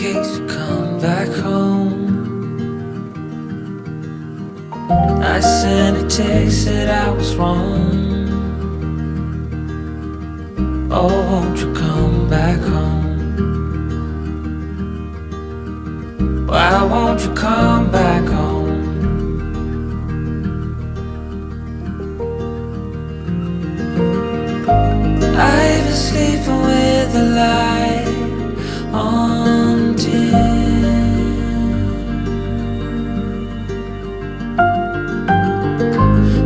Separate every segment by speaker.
Speaker 1: case you come back home. I sent a text that I was wrong. Oh, won't you come back home? Why won't you come back home? I've been sleeping with the light on dim.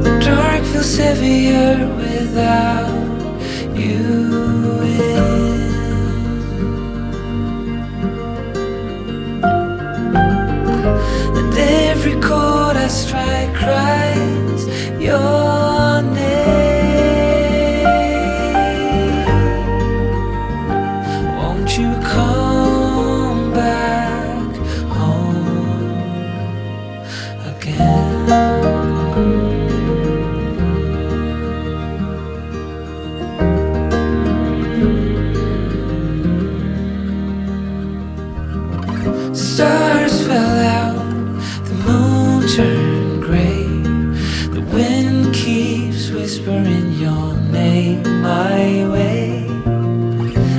Speaker 1: The dark feels heavier without you in. And every chord I strike cries your name. Won't you come back home again? Stars fell out, the moon turned gray. The wind keeps whispering your name my way.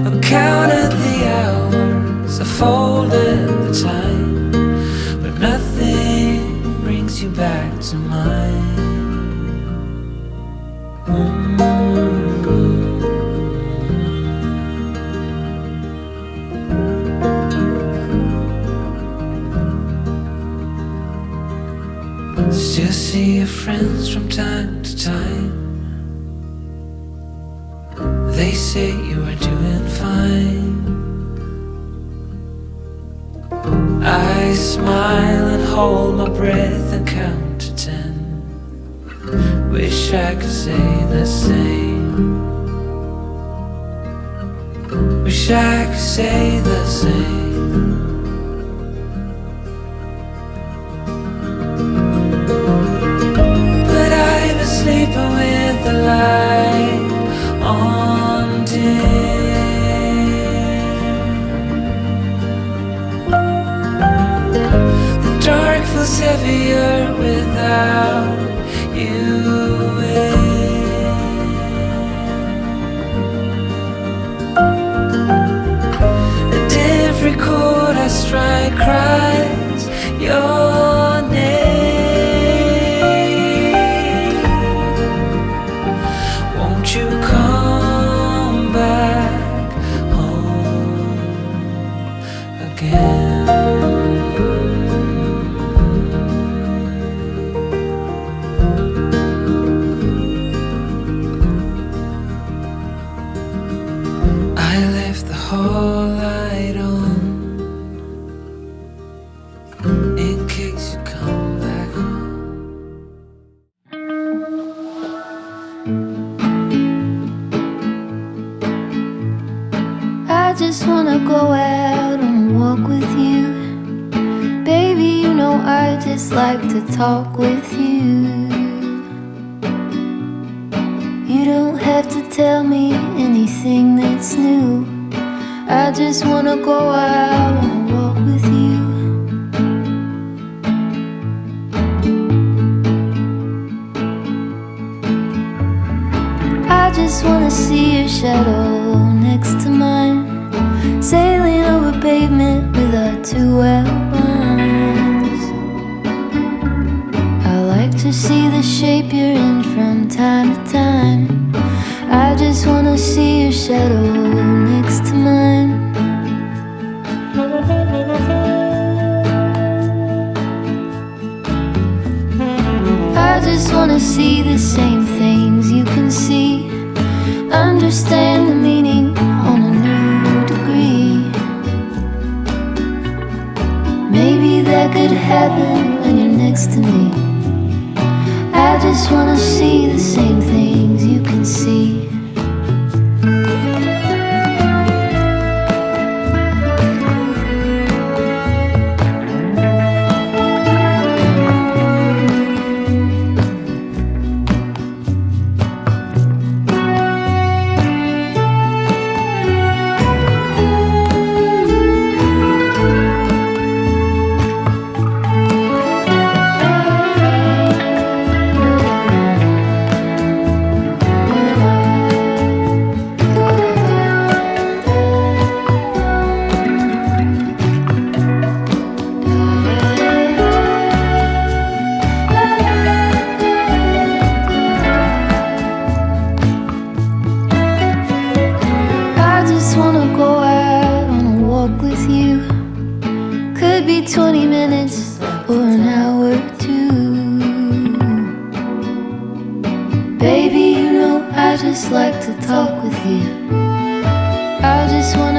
Speaker 1: I counted the hours, I folded the time, but nothing brings you back to mine. Still see your friends from time to time. They say you are doing fine. I smile and hold my breath and count to 10. Wish I could say the same. Wish I could say the same. Sleeping with the light on dim. The dark feels heavier without you in. And every chord I strike cries your name. You come back home again. I left the hall light on in case you come back home.
Speaker 2: I just wanna go out on a walk with you. Baby, you know I just like to talk with you. You don't have to tell me anything that's new. I just wanna go out on a walk with you. I just wanna see your shadow next to mine, sailing over pavement with our two outlines. I like to see the shape you're in from time to time. I just wanna see your shadow next to mine. I just wanna see the same things you can see, understand the meaning on a new degree. Maybe that could happen when you're next to me. I just wanna see the same things you can see.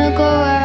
Speaker 2: wanna go